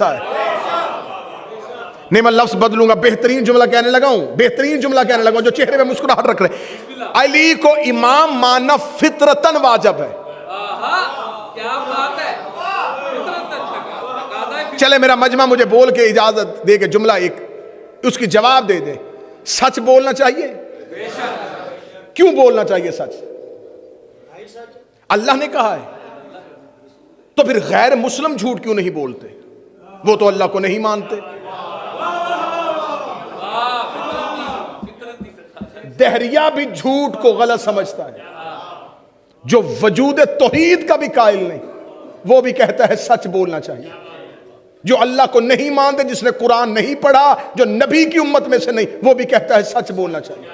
جیسا ہے. نہیں میں لفظ بدلوں گا, بہترین جملہ کہنے لگا ہوں, بہترین جملہ کہنے لگا ہوں, جو چہرے پہ مسکراہٹ رکھ رہے. علی کو امام ماننا فطرتاً واجب ہے. کیا بات ہے. چلے میرا مجمع مجھے بول کے اجازت دے کے جملہ ایک اس کی جواب دے دے. سچ بولنا چاہیے. کیوں بولنا چاہیے سچ؟ اللہ نے کہا ہے. تو پھر غیر مسلم جھوٹ کیوں نہیں بولتے؟ وہ تو اللہ کو نہیں مانتے. دہریہ بھی جھوٹ کو غلط سمجھتا ہے. جو وجود توحید کا بھی قائل نہیں وہ بھی کہتا ہے سچ بولنا چاہیے. جو اللہ کو نہیں مانتے, جس نے قرآن نہیں پڑھا, جو نبی کی امت میں سے نہیں, وہ بھی کہتا ہے سچ بولنا چاہیے.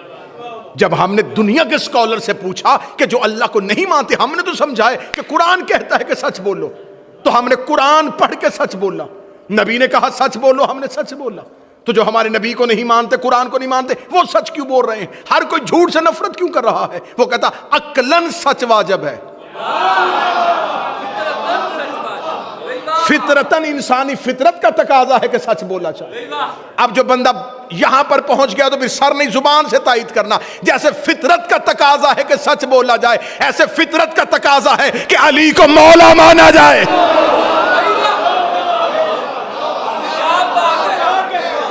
جب ہم نے دنیا کے اسکالر سے پوچھا کہ جو اللہ کو نہیں مانتے, ہم نے تو سمجھا ہے کہ قرآن کہتا ہے کہ سچ بولو, تو ہم نے قرآن پڑھ کے سچ بولا. نبی نے کہا سچ بولو, ہم نے سچ بولا. تو جو ہمارے نبی کو نہیں مانتے, قرآن کو نہیں مانتے, وہ سچ کیوں بول رہے ہیں؟ ہر کوئی جھوٹ سے نفرت کیوں کر رہا ہے؟ وہ کہتا عقلاً سچ واجب ہے. فطرتاً انسانی فطرت کا تقاضا ہے کہ سچ بولا چاہیے. اب جو بندہ یہاں پر پہنچ گیا تو پھر سر نہیں زبان سے تائید کرنا. جیسے فطرت کا تقاضا ہے کہ سچ بولا جائے, ایسے فطرت کا تقاضا ہے کہ علی کو مولا مانا جائے.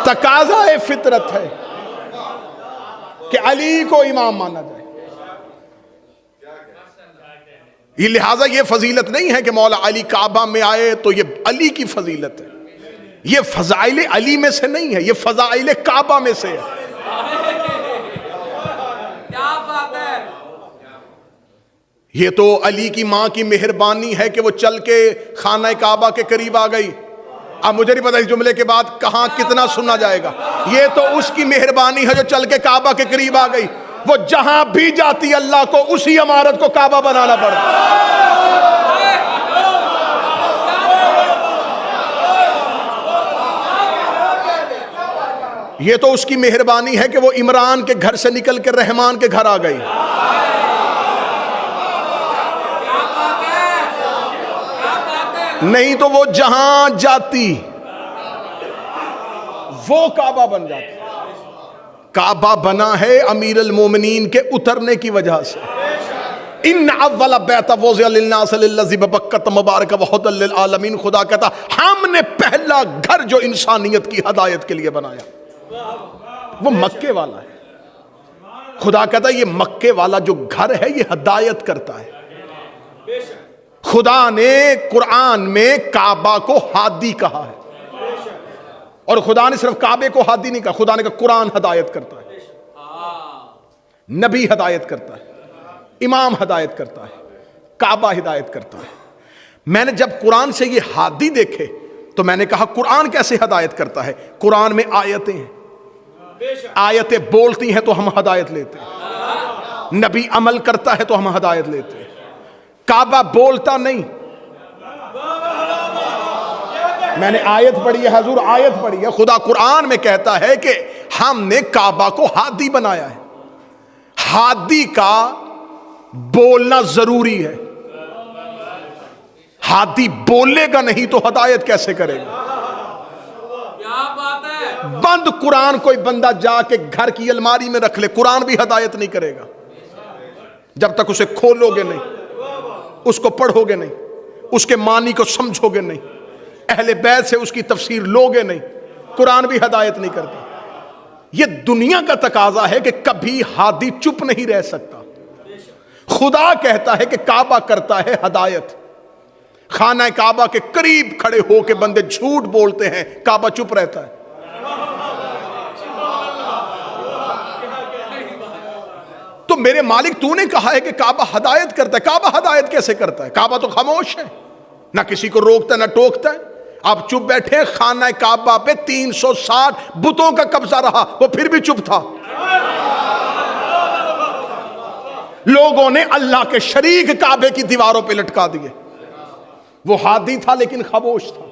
تقاضا فطرت ہے کہ علی کو امام مانا جائے. یہ لہٰذا یہ فضیلت نہیں ہے کہ مولا علی کعبہ میں آئے تو یہ علی کی فضیلت ہے. یہ فضائل علی میں سے نہیں ہے, یہ فضائل کعبہ میں سے ہے. کیا بات ہے. یہ تو علی کی ماں کی مہربانی ہے کہ وہ چل کے خانہ کعبہ کے قریب آ گئی. اب مجھے نہیں پتا اس جملے کے بعد کہاں کتنا سنا جائے گا. یہ تو اس کی مہربانی ہے جو چل کے کعبہ کے قریب آ گئی. وہ جہاں بھی جاتی اللہ کو اسی عمارت کو کعبہ بنانا پڑتا. یہ تو اس کی مہربانی ہے کہ وہ عمران کے گھر سے نکل کے رحمان کے گھر آ گئی. نہیں تو وہ جہاں جاتی وہ کعبہ بن جاتی. کعبہ بنا ہے امیر المومنین کے اترنے کی وجہ سے. ان اول بیت وضع للناس للذی ببکۃ مبارک وہدی للعالمین. خدا کہتا ہم نے پہلا گھر جو انسانیت کی ہدایت کے لیے بنایا وہ مکے والا ہے. خدا کہتا یہ مکے والا جو گھر ہے یہ ہدایت کرتا ہے. خدا نے قرآن میں کعبہ کو ہادی کہا ہے, اور خدا نے صرف کعبے کو ہادی نہیں کہا, خدا نے کہا قرآن ہدایت کرتا ہے, نبی ہدایت کرتا ہے, امام ہدایت کرتا ہے, کعبہ ہدایت کرتا ہے. میں نے جب قرآن سے یہ ہادی دیکھے تو میں نے کہا قرآن کیسے ہدایت کرتا ہے. قرآن میں آیتیں ہیں, آیتیں بولتی ہیں تو ہم ہدایت لیتے ہیں, نبی عمل کرتا ہے تو ہم ہدایت لیتے ہیں. کعبہ بولتا نہیں. میں نے آیت پڑھی ہے, حضور آیت پڑھی ہے, خدا قرآن میں کہتا ہے کہ ہم نے کعبہ کو ہادی بنایا ہے. ہادی کا بولنا ضروری ہے. ہادی بولے گا نہیں تو ہدایت کیسے کرے گا؟ کیا بات ہے. بند قرآن کوئی بندہ جا کے گھر کی الماری میں رکھ لے, قرآن بھی ہدایت نہیں کرے گا جب تک اسے کھولو گے نہیں, اس کو پڑھو گے نہیں, اس کے معنی کو سمجھو گے نہیں, اہل بیت سے اس کی تفسیر لوگے نہیں. قرآن بھی ہدایت نہیں کرتا. یہ دنیا کا تقاضا ہے کہ کبھی ہادی چپ نہیں رہ سکتا. خدا کہتا ہے کہ کعبہ کرتا ہے ہدایت. خانہ کعبہ کے قریب کھڑے ہو کے بندے جھوٹ بولتے ہیں, کعبہ چپ رہتا ہے. تو میرے مالک تو نے کہا ہے کہ کعبہ ہدایت کرتا ہے. کعبہ ہدایت کیسے کرتا ہے؟ کعبہ تو خاموش ہے, نہ کسی کو روکتا ہے نہ ٹوکتا ہے. آپ چپ بیٹھے, خانہ کعبہ پہ 360 بتوں کا قبضہ رہا, وہ پھر بھی چپ تھا. لوگوں نے اللہ کے شریک کعبے کی دیواروں پہ لٹکا دیے. وہ ہادی تھا لیکن خاموش تھا.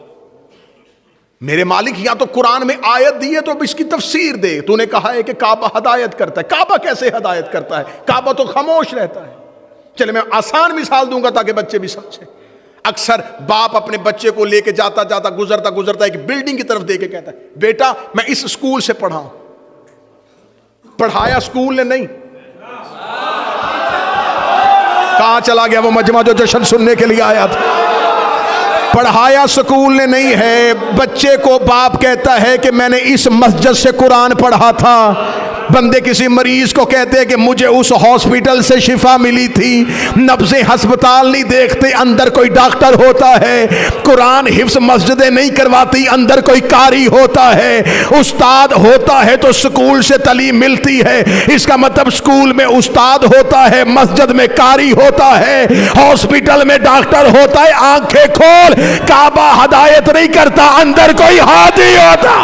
میرے مالک یا تو قرآن میں آیت دی ہے تو اب اس کی تفسیر دے. تو نے کہا ہے کہ کعبہ ہدایت کرتا ہے. کعبہ کیسے ہدایت کرتا ہے؟ کعبہ تو خاموش رہتا ہے. چلے میں آسان مثال دوں گا تاکہ بچے بھی سمجھیں. اکثر باپ اپنے بچے کو لے کے جاتا جاتا گزرتا ایک بلڈنگ کی طرف دے کے کہتا ہے بیٹا میں اس اسکول سے پڑھا ہوں. پڑھایا اسکول نے نہیں. کہاں چلا گیا وہ مجمع جو جشن سننے کے لیے آیا تھا؟ پڑھایا اسکول نے نہیں ہے. بچے کو باپ کہتا ہے کہ میں نے اس مسجد سے قرآن پڑھا تھا. بندے کسی مریض کو کہتے ہیں کہ مجھے اس ہاسپٹل سے شفا ملی تھی. نبضیں ہسپتال نہیں دیکھتے, اندر کوئی ڈاکٹر ہوتا ہے. قرآن حفظ مسجدیں نہیں کرواتی, اندر کوئی قاری ہوتا ہے. استاد ہوتا ہے تو سکول سے تعلیم ملتی ہے. اس کا مطلب سکول میں استاد ہوتا ہے, مسجد میں قاری ہوتا ہے, ہاسپٹل میں ڈاکٹر ہوتا ہے. آنکھیں کھول, کعبہ ہدایت نہیں کرتا, اندر کوئی ہادی ہوتا.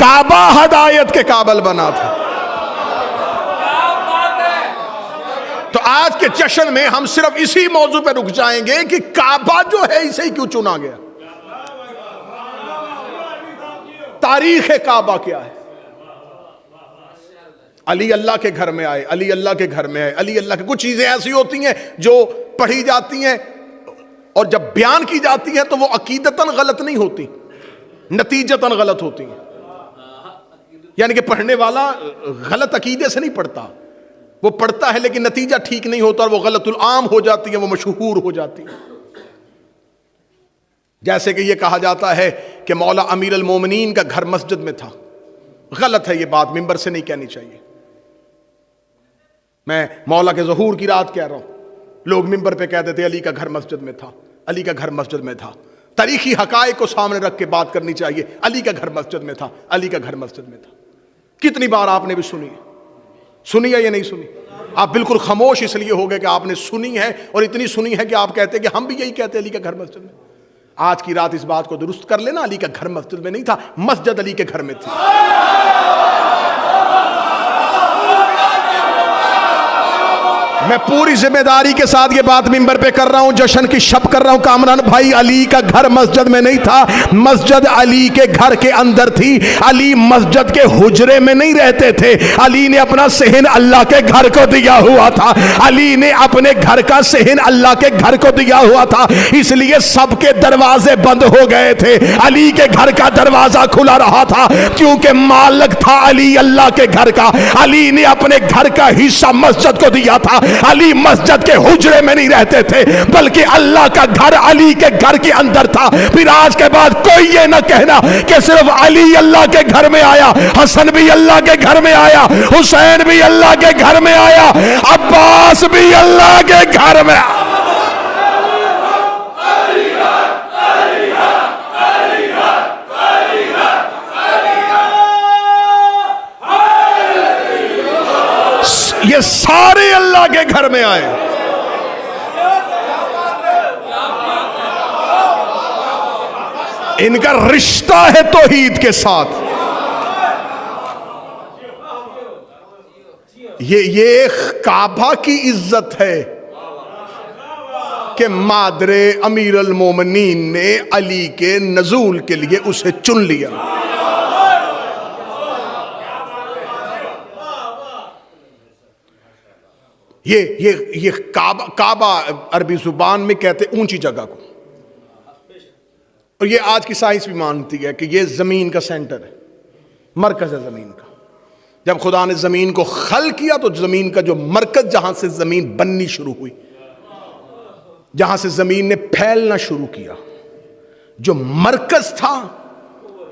کعبہ ہدایت کے قابل بنا تھا. تو آج کے جشن میں ہم صرف اسی موضوع پہ رک جائیں گے کہ کعبہ جو ہے اسے کیوں چنا گیا, تاریخ کعبہ کیا ہے. علی اللہ کے گھر میں آئے, علی اللہ کے گھر میں آئے, علی اللہ کے. کچھ چیزیں ایسی ہوتی ہیں جو پڑھی جاتی ہیں اور جب بیان کی جاتی ہیں تو وہ عقیدتاً غلط نہیں ہوتی, نتیجتاً غلط ہوتی ہیں. یعنی کہ پڑھنے والا غلط عقیدے سے نہیں پڑھتا, وہ پڑھتا ہے لیکن نتیجہ ٹھیک نہیں ہوتا اور وہ غلط العام ہو جاتی ہے, وہ مشہور ہو جاتی ہے. جیسے کہ یہ کہا جاتا ہے کہ مولا امیر المومنین کا گھر مسجد میں تھا. غلط ہے یہ بات, ممبر سے نہیں کہنی چاہیے. میں مولا کے ظہور کی رات کہہ رہا ہوں, لوگ ممبر پہ کہتے تھے علی کا گھر مسجد میں تھا, علی کا گھر مسجد میں تھا. تاریخی حقائق کو سامنے رکھ کے بات کرنی چاہیے. علی کا گھر مسجد میں تھا, علی کا گھر مسجد میں تھا. کتنی بار آپ نے بھی سنی ہے یا نہیں سنی؟ آپ بالکل خاموش اس لیے ہو گئے کہ آپ نے سنی ہے, اور اتنی سنی ہے کہ آپ کہتے ہیں کہ ہم بھی یہی کہتے ہیں علی کا گھر مسجد میں. آج کی رات اس بات کو درست کر لینا, علی کا گھر مسجد میں نہیں تھا, مسجد علی کے گھر میں تھی. میں پوری ذمہ داری کے ساتھ یہ بات ممبر پہ کر رہا ہوں, جشن کی شب کر رہا ہوں. کامران بھائی, علی کا گھر مسجد میں نہیں تھا, مسجد علی کے گھر کے اندر تھی. علی مسجد کے حجرے میں نہیں رہتے تھے, علی نے اپنا صحن اللہ کے گھر کو دیا ہوا تھا. علی نے اپنے گھر کا صحن اللہ کے گھر کو دیا ہوا تھا, اس لیے سب کے دروازے بند ہو گئے تھے, علی کے گھر کا دروازہ کھلا رہا تھا, کیونکہ مالک تھا علی اللہ کے گھر کا. علی نے اپنے گھر کا حصہ مسجد کو دیا تھا. علی مسجد کے حجرے میں نہیں رہتے تھے, بلکہ اللہ کا گھر علی کے گھر کے اندر تھا. پھر آج کے بعد کوئی یہ نہ کہنا کہ صرف علی اللہ کے گھر میں آیا, حسن بھی اللہ کے گھر میں آیا, حسین بھی اللہ کے گھر میں آیا, عباس بھی اللہ کے گھر میں آیا. یہ سارے اللہ کے گھر میں آئے. ان کا رشتہ ہے توحید کے ساتھ. یہ کعبہ کی عزت ہے کہ مادر امیر المومنین نے علی کے نزول کے لیے اسے چن لیا. یہ کعبہ عربی زبان میں کہتے اونچی جگہ کو, اور یہ آج کی سائنس بھی مانتی ہے کہ یہ زمین کا سینٹر ہے, مرکز ہے زمین کا. جب خدا نے زمین کو خلق کیا تو زمین کا جو مرکز, جہاں سے زمین بننی شروع ہوئی, جہاں سے زمین نے پھیلنا شروع کیا, جو مرکز تھا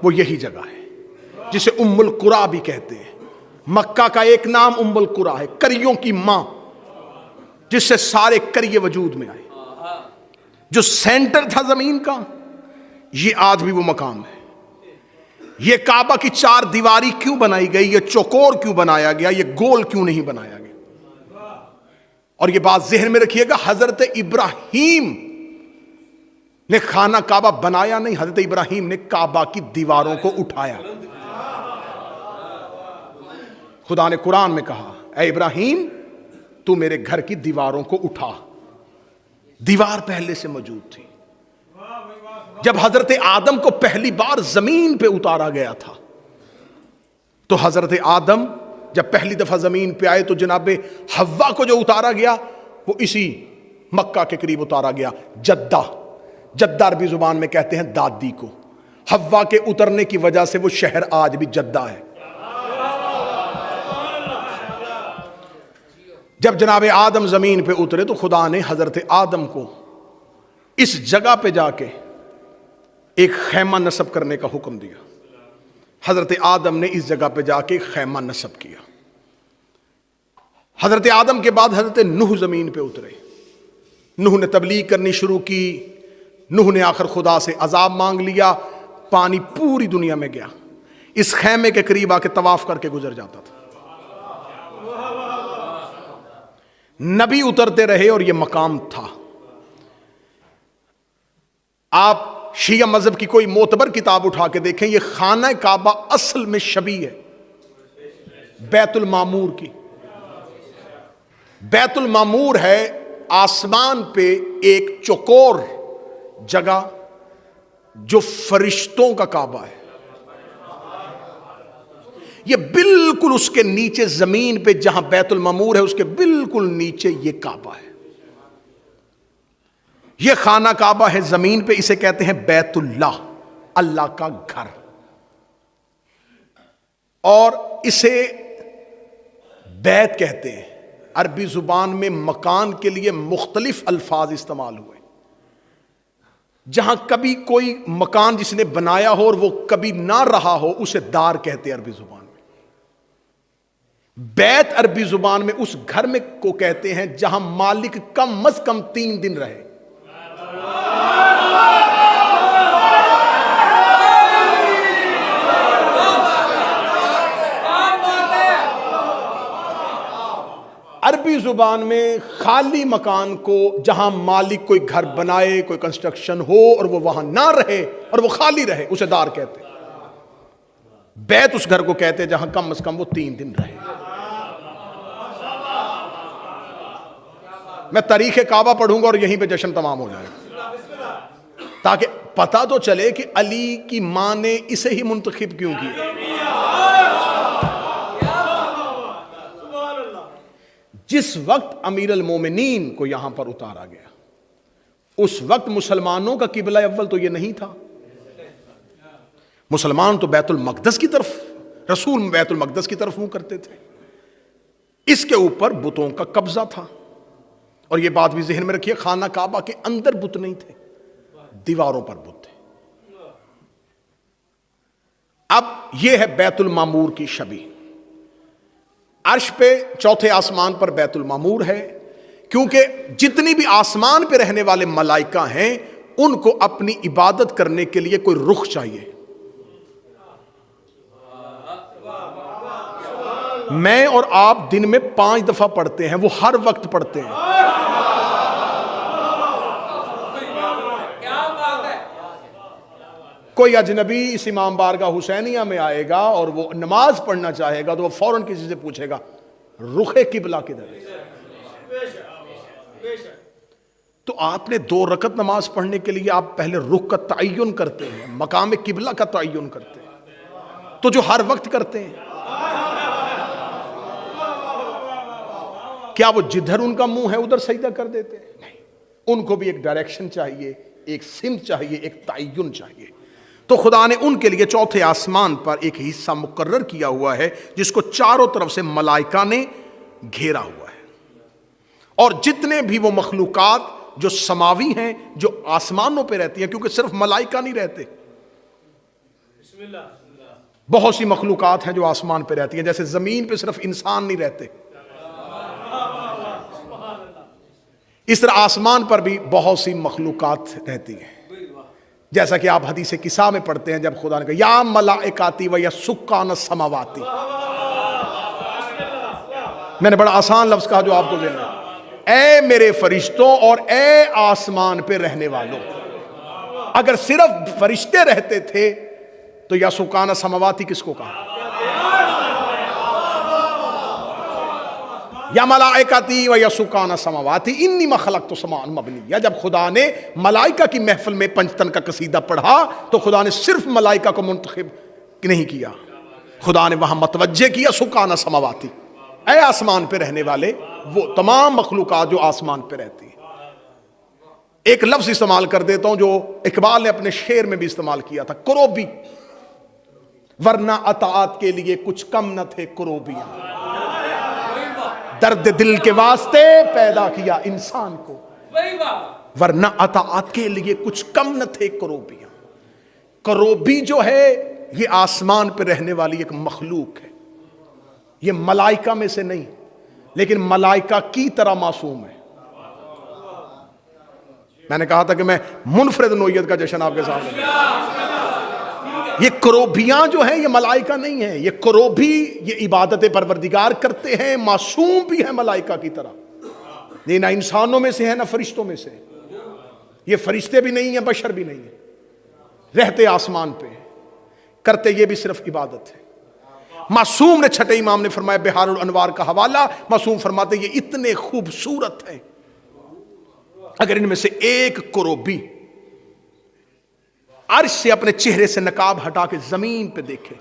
وہ یہی جگہ ہے جسے ام القریٰ بھی کہتے ہیں. مکہ کا ایک نام ام القریٰ ہے, کریوں کی ماں, جس سے سارے کریے وجود میں آئے. جو سینٹر تھا زمین کا, یہ آج بھی وہ مقام ہے. یہ کعبہ کی 4 دیواری کیوں بنائی گئی, یہ چوکور کیوں بنایا گیا, یہ گول کیوں نہیں بنایا گیا؟ اور یہ بات ذہن میں رکھیے گا, حضرت ابراہیم نے خانہ کعبہ بنایا نہیں, حضرت ابراہیم نے کعبہ کی دیواروں کو اٹھایا. خدا نے قرآن میں کہا, اے ابراہیم تو میرے گھر کی دیواروں کو اٹھا. دیوار پہلے سے موجود تھی. جب حضرت آدم کو پہلی بار زمین پہ اتارا گیا تھا تو حضرت آدم جب پہلی دفعہ زمین پہ آئے تو جناب حوا کو جو اتارا گیا وہ اسی مکہ کے قریب اتارا گیا. جدہ عربی زبان میں کہتے ہیں دادی کو. حوا کے اترنے کی وجہ سے وہ شہر آج بھی جدہ ہے. جب جناب آدم زمین پہ اترے تو خدا نے حضرت آدم کو اس جگہ پہ جا کے ایک خیمہ نصب کرنے کا حکم دیا. حضرت آدم نے اس جگہ پہ جا کے ایک خیمہ نصب کیا. حضرت آدم کے بعد حضرت نوح زمین پہ اترے. نوح نے تبلیغ کرنی شروع کی. نوح نے آخر خدا سے عذاب مانگ لیا. پانی پوری دنیا میں گیا. اس خیمے کے قریب آ کے طواف کر کے گزر جاتا تھا. نبی اترتے رہے اور یہ مقام تھا. آپ شیعہ مذہب کی کوئی معتبر کتاب اٹھا کے دیکھیں, یہ خانہ کعبہ اصل میں شبیہ ہے بیت المعمور کی. بیت المعمور ہے آسمان پہ ایک چوکور جگہ جو فرشتوں کا کعبہ ہے. یہ بالکل اس کے نیچے زمین پہ جہاں بیت المعمور ہے اس کے بالکل نیچے یہ کعبہ ہے. یہ خانہ کعبہ ہے زمین پہ, اسے کہتے ہیں بیت اللہ, اللہ کا گھر. اور اسے بیت کہتے ہیں. عربی زبان میں مکان کے لیے مختلف الفاظ استعمال ہوئے. جہاں کبھی کوئی مکان جس نے بنایا ہو اور وہ کبھی نہ رہا ہو اسے دار کہتے ہیں عربی زبان میں. بیت عربی زبان میں اس گھر میں کو کہتے ہیں جہاں مالک کم از کم 3 دن رہے. عربی زبان میں خالی مکان کو جہاں مالک کوئی گھر بنائے, کوئی کنسٹرکشن ہو اور وہ وہاں نہ رہے اور وہ خالی رہے اسے دار کہتے. بیت اس گھر کو کہتے جہاں کم از کم وہ 3 دن رہے. میں تاریخ کعبہ پڑھوں گا اور یہیں پہ جشن تمام ہو جائے گا تاکہ پتہ تو چلے کہ علی کی ماں نے اسے ہی منتخب کیوں کیا. جس وقت امیر المومنین کو یہاں پر اتارا گیا اس وقت مسلمانوں کا قبلہ اول تو یہ نہیں تھا. مسلمان تو بیت المقدس کی طرف, رسول بیت المقدس کی طرف منہ کرتے تھے. اس کے اوپر بتوں کا قبضہ تھا. اور یہ بات بھی ذہن میں رکھیے, خانہ کعبہ کے اندر بت نہیں تھے, دیواروں پر بت تھے. اب یہ ہے بیت المعمور کی شبیہ. عرش پہ چوتھے آسمان پر بیت المعمور ہے, کیونکہ جتنی بھی آسمان پہ رہنے والے ملائکہ ہیں ان کو اپنی عبادت کرنے کے لیے کوئی رخ چاہیے. میں اور آپ دن میں 5 دفعہ پڑھتے ہیں, وہ ہر وقت پڑھتے ہیں. کوئی اجنبی اس امام بارگاہ حسینیہ میں آئے گا اور وہ نماز پڑھنا چاہے گا تو وہ فوراً کسی سے پوچھے گا رخ قبلہ کدھر ہے. تو آپ نے 2 رکعت نماز پڑھنے کے لیے آپ پہلے رخ کا تعین کرتے ہیں, مقام قبلہ کا تعین کرتے ہیں, تو جو ہر وقت کرتے ہیں. کیا وہ جدھر ان کا منہ ہے ادھر سجدہ کر دیتے ہیں؟ نہیں, ان کو بھی ایک ڈائریکشن چاہیے, ایک سمت چاہیے, ایک تعین چاہیے. تو خدا نے ان کے لیے چوتھے آسمان پر ایک حصہ مقرر کیا ہوا ہے جس کو چاروں طرف سے ملائکہ نے گھیرا ہوا ہے. اور جتنے بھی وہ مخلوقات جو سماوی ہیں, جو آسمانوں پہ رہتی ہیں, کیونکہ صرف ملائکہ نہیں رہتے, بہت سی مخلوقات ہیں جو آسمان پہ رہتی ہیں. جیسے زمین پہ صرف انسان نہیں رہتے, اس طرح آسمان پر بھی بہت سی مخلوقات رہتی ہیں. جیسا کہ آپ حدیث کسا میں پڑھتے ہیں جب خدا نے کہا یا ملائکاتی و یا سکان السماواتی. میں نے بڑا آسان لفظ کہا جو آپ کو دینا, اے میرے فرشتوں اور اے آسمان پہ رہنے والوں. اگر صرف فرشتے رہتے تھے تو یا سکان السماواتی کس کو کہا؟ یا ملائکتی و یا سکان سماواتی انی ما خلقت سماعا مبنیا. جب خدا نے ملائکہ کی محفل میں پنجتن کا قصیدہ پڑھا تو خدا نے صرف ملائکہ کو منتخب نہیں کیا, خدا نے وہاں متوجہ کیا سکان سماواتی, اے آسمان پہ رہنے والے, وہ تمام مخلوقات جو آسمان پہ رہتی ہیں. ایک لفظ استعمال کر دیتا ہوں جو اقبال نے اپنے شعر میں بھی استعمال کیا تھا, کروبی. ورنہ اطاعت کے لیے کچھ کم نہ تھے کروبیاں, درد دل کے واسطے پیدا کیا انسان کو, ورنہ اطاعت کے لیے کچھ کم نہ تھے کروبیاں. کروبی جو ہے یہ آسمان پہ رہنے والی ایک مخلوق ہے, یہ ملائکہ میں سے نہیں لیکن ملائکہ کی طرح معصوم ہے. میں نے کہا تھا کہ میں منفرد نوعیت کا جشن آپ کے سامنے, یہ کروبیاں جو ہیں یہ ملائکہ نہیں ہیں, یہ کروبی یہ عبادت پروردگار کرتے ہیں, معصوم بھی ہیں ملائکہ کی طرح, یہ نہ انسانوں میں سے ہے نہ فرشتوں میں سے, یہ فرشتے بھی نہیں ہیں بشر بھی نہیں ہیں, رہتے آسمان پہ, کرتے یہ بھی صرف عبادت ہے. معصوم نے چھٹے امام نے فرمایا بہار الانوار کا حوالہ, معصوم فرماتے یہ اتنے خوبصورت ہیں اگر ان میں سے ایک کروبی عرش سے اپنے چہرے سے نقاب ہٹا کے زمین پہ دیکھے,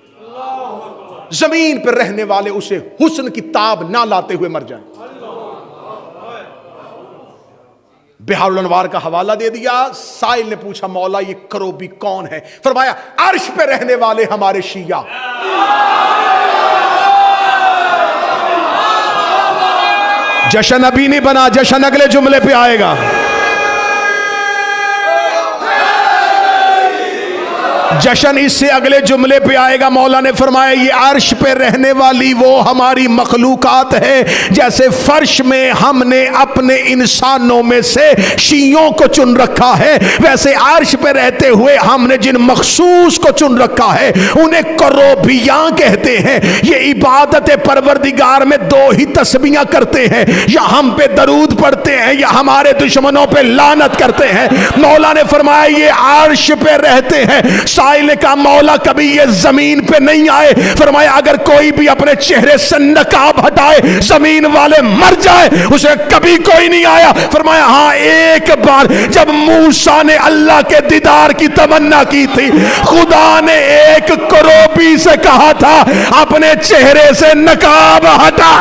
زمین پہ رہنے والے اسے حسن کی تاب نہ لاتے ہوئے مر جائیں. بہار الانوار کا حوالہ دے دیا. سائل نے پوچھا مولا یہ کروبی کون ہے؟ فرمایا عرش پہ رہنے والے ہمارے شیعہ. جشن ابھی نہیں بنا, جشن اگلے جملے پہ آئے گا. جشن اس سے اگلے جملے پہ آئے گا. مولا نے فرمایا یہ عرش پہ رہنے والی وہ ہماری مخلوقات ہے, جیسے فرش میں ہم نے اپنے انسانوں میں سے شیعوں کو چن رکھا ہے, ویسے عرش پہ رہتے ہوئے ہم نے جن مخصوص کو چن رکھا ہے انہیں کروبیاں کہتے ہیں. یہ عبادت پروردگار میں دو ہی تسبیحاں کرتے ہیں, یا ہم پہ درود پڑھتے ہیں یا ہمارے دشمنوں پہ لعنت کرتے ہیں. مولا نے فرمایا یہ عرش پہ رہتے ہیں. سائل نے کہا مولا کبھی یہ زمین پہ نہیں آئے؟ فرمایا اگر کوئی بھی اپنے چہرے سے نقاب ہٹائے زمین والے مر جائے, اسے کبھی کوئی نہیں آیا. فرمایا ہاں ایک بار جب موسیٰ نے اللہ کے دیدار کی تمنا کی تھی, خدا نے ایک کروبی سے کہا تھا اپنے چہرے سے نقاب ہٹا.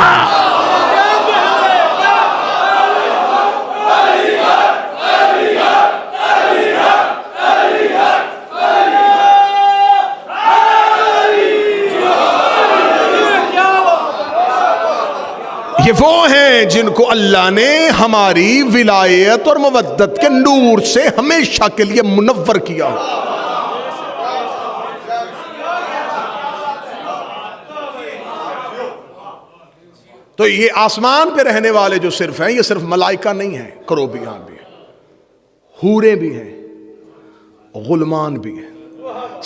یہ وہ ہیں جن کو اللہ نے ہماری ولایت اور مودت کے نور سے ہمیشہ کے لیے منور کیا. تو یہ آسمان پہ رہنے والے جو صرف ہیں یہ صرف ملائکہ نہیں ہیں, کروبیاں بھی ہیں, حوریں بھی ہیں, غلمان بھی ہیں.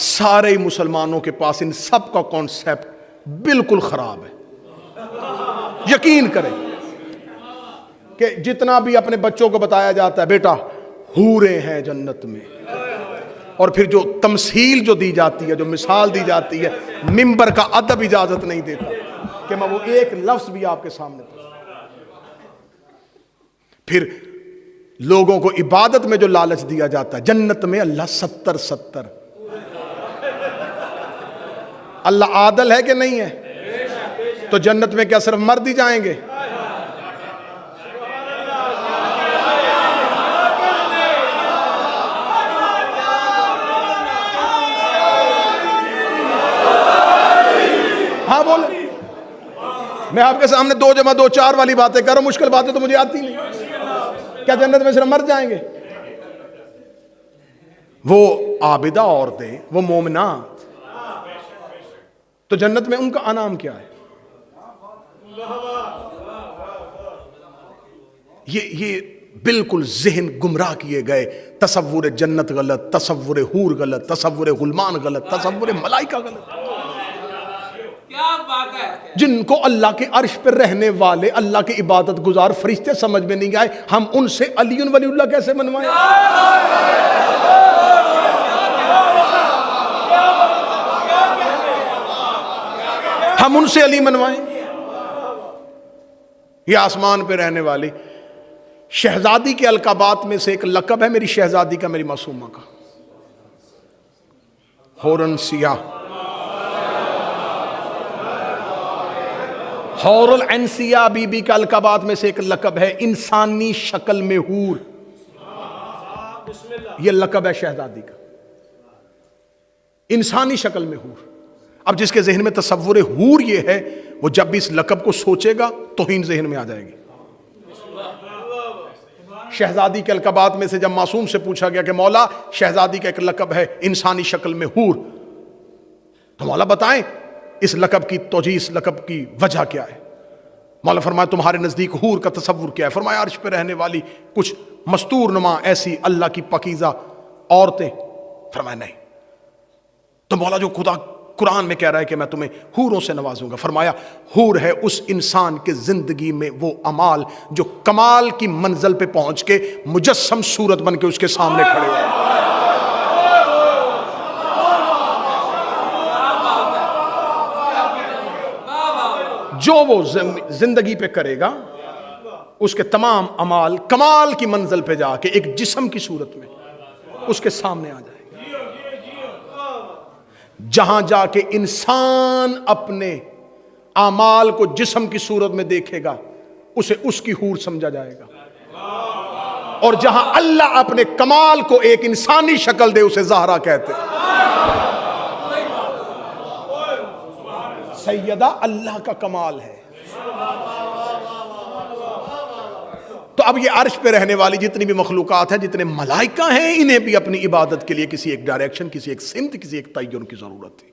سارے مسلمانوں کے پاس ان سب کا کانسیپٹ بالکل خراب ہے. یقین کریں کہ جتنا بھی اپنے بچوں کو بتایا جاتا ہے بیٹا حوریں ہیں جنت میں, اور پھر جو تمثیل جو دی جاتی ہے, جو مثال دی جاتی ہے, منبر کا ادب اجازت نہیں دیتا کہ میں وہ ایک لفظ بھی آپ کے سامنے پھر لوگوں کو عبادت میں جو لالچ دیا جاتا ہے, جنت میں اللہ 70 اللہ عادل ہے کہ نہیں ہے؟ تو جنت میں کیا صرف مرد ہی جائیں گے؟ ہاں بولے, میں آپ کے سامنے 2 + 2 4 والی باتیں کر رہا ہوں, مشکل باتیں تو مجھے آتی نہیں. کیا جنت میں صرف مرد جائیں گے؟ وہ عابدہ عورتیں, وہ مومنات, تو جنت میں ان کا انعام کیا ہے؟ یہ بالکل ذہن گمراہ کیے گئے. تصور جنت غلط, تصور حور غلط, تصور غلمان غلط, تصور ملائکہ غلط. کیا بات ہے. جن کو اللہ کے عرش پر رہنے والے اللہ کے عبادت گزار فرشتے سمجھ میں نہیں آئے, ہم ان سے علی ولی اللہ کیسے منوائیں؟ ہم ان سے علی منوائیں؟ یہ آسمان پہ رہنے والی شہزادی کے القابات میں سے ایک لقب ہے میری شہزادی کا، میری معصومہ کا، حورن سیاہ، حور العین سیاہ بی بی کا القابات میں سے ایک لقب ہے انسانی شکل میں حور، یہ لقب ہے شہزادی کا، انسانی شکل میں حور۔ اب جس کے ذہن میں تصور حور یہ ہے، وہ جب بھی اس لقب کو سوچے گا توہین ذہن میں آ جائے گی۔ شہزادی کے القابات میں سے جب معصوم سے پوچھا گیا کہ مولا شہزادی کا ایک لقب ہے انسانی شکل میں حور، تو مولا بتائیں اس لقب کی توجیہ، اس لقب کی وجہ کیا ہے؟ مولا فرمایا تمہارے نزدیک حور کا تصور کیا ہے؟ فرمایا عرش پہ رہنے والی کچھ مستور نما ایسی اللہ کی پاکیزہ عورتیں۔ فرمایا نہیں۔ تو مولا جو خدا قرآن میں کہہ رہا ہے کہ میں تمہیں حوروں سے نوازوں گا، فرمایا حور ہے اس انسان کے زندگی میں وہ اعمال جو کمال کی منزل پہ پہنچ کے مجسم صورت بن کے اس کے سامنے کھڑے ہوئے، جو وہ زندگی پہ کرے گا اس کے تمام اعمال کمال کی منزل پہ جا کے ایک جسم کی صورت میں اس کے سامنے آ جائے گا۔ جہاں جا کے انسان اپنے اعمال کو جسم کی صورت میں دیکھے گا اسے اس کی حور سمجھا جائے گا، اور جہاں اللہ اپنے کمال کو ایک انسانی شکل دے اسے زہرا کہتے ہیں۔ سیدہ اللہ کا کمال ہے۔ تو اب یہ عرش پہ رہنے والی جتنی بھی مخلوقات ہیں، جتنے ملائکہ ہیں، انہیں بھی اپنی عبادت کے لیے کسی ایک ڈائریکشن، کسی ایک سمت، کسی ایک تعین کی ضرورت تھی۔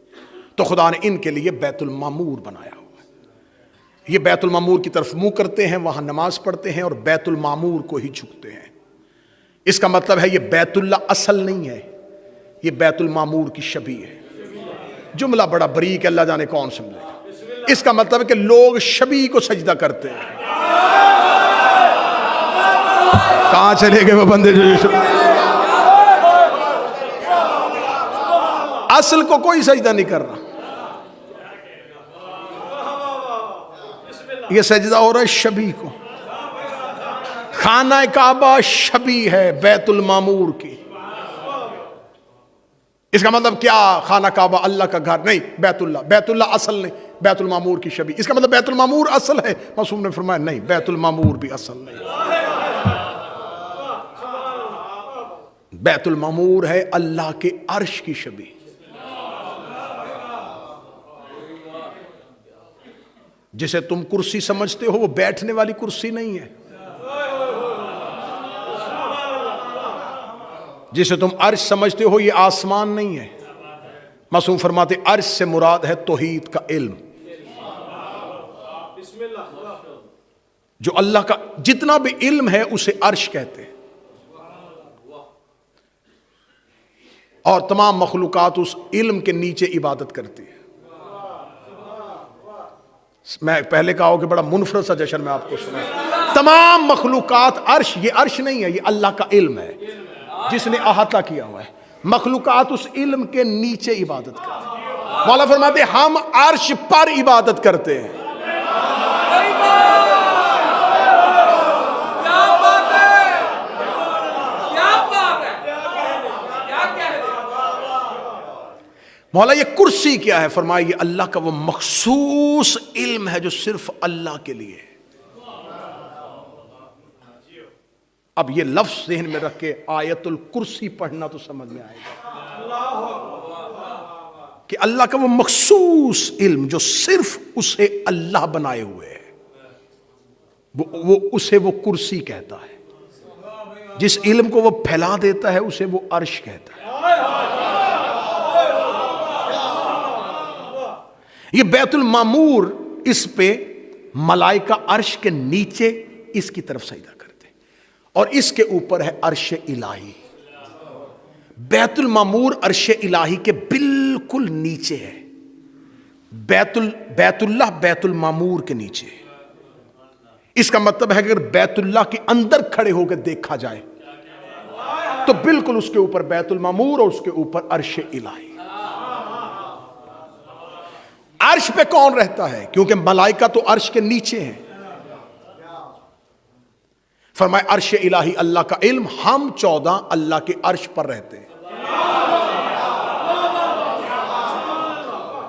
تو خدا نے ان کے لیے بیت المعمور بنایا ہوا ہے۔ یہ بیت المعمور کی طرف منہ کرتے ہیں، وہاں نماز پڑھتے ہیں اور بیت المعمور کو ہی جھکتے ہیں۔ اس کا مطلب ہے یہ بیت اللہ اصل نہیں ہے، یہ بیت المعمور کی شبیہ ہے۔ جملہ بڑا بریک ہے، اللہ جانے کون سمجھے گا۔ اس کا مطلب ہے کہ لوگ شبیہ کو سجدہ کرتے ہیں۔ کہاں چلے گئے وہ بندے جو اصل کو کوئی سجدہ نہیں کر رہا؟ یہ سجدہ ہو رہا ہے شبیہ کو۔ خانہ کعبہ شبیہ ہے بیت المعمور کی۔ اس کا مطلب کیا؟ خانہ کعبہ اللہ کا گھر نہیں، بیت اللہ اصل نہیں، بیت المعمور کی شبیہ۔ اس کا مطلب بیت المعمور اصل ہے؟ معصوم نے فرمایا نہیں، بیت المعمور بھی اصل نہیں۔ بیت المعمور ہے اللہ کے عرش کی شبیہ۔ جسے تم کرسی سمجھتے ہو وہ بیٹھنے والی کرسی نہیں ہے، جسے تم عرش سمجھتے ہو یہ آسمان نہیں ہے۔ معصوم فرماتے عرش سے مراد ہے توحید کا علم، جو اللہ کا جتنا بھی علم ہے اسے عرش کہتے ہیں، اور تمام مخلوقات اس علم کے نیچے عبادت کرتی ہے۔ میں پہلے کہا ہو کہ بڑا منفرد سا جشن میں آپ کو سنا، تمام مخلوقات عرش، یہ عرش نہیں ہے، یہ اللہ کا علم ہے جس نے احاطہ کیا ہوا ہے۔ مخلوقات اس علم کے نیچے عبادت کرتے ہیں۔ مولا فرماتے ہم عرش پر عبادت کرتے ہیں۔ مولا یہ کرسی کیا ہے؟ فرمایا یہ اللہ کا وہ مخصوص علم ہے جو صرف اللہ کے لیے ہے۔ اب یہ لفظ ذہن میں رکھ کے آیت الکرسی پڑھنا تو سمجھ میں آئے گا کہ اللہ کا وہ مخصوص علم جو صرف اسے اللہ بنائے ہوئے ہے، وہ اسے وہ کرسی کہتا ہے۔ جس علم کو وہ پھیلا دیتا ہے اسے وہ عرش کہتا ہے۔ یہ بیت المعمور، اس پہ ملائکہ عرش کے نیچے اس کی طرف سجدہ کرتے ہیں، اور اس کے اوپر ہے عرش الہی۔ بیت المعمور عرش الہی کے بالکل نیچے ہے، بیت اللہ بیت المعمور کے نیچے ہے۔ اس کا مطلب ہے کہ اگر بیت اللہ کے اندر کھڑے ہو کے دیکھا جائے تو بالکل اس کے اوپر بیت المعمور اور اس کے اوپر عرش الہی۔ عرش پہ کون رہتا ہے؟ کیونکہ ملائکہ تو عرش کے نیچے ہیں، فرمایا عرش الہی اللہ کا علم، ہم 14 اللہ کے عرش پر رہتے ہیں.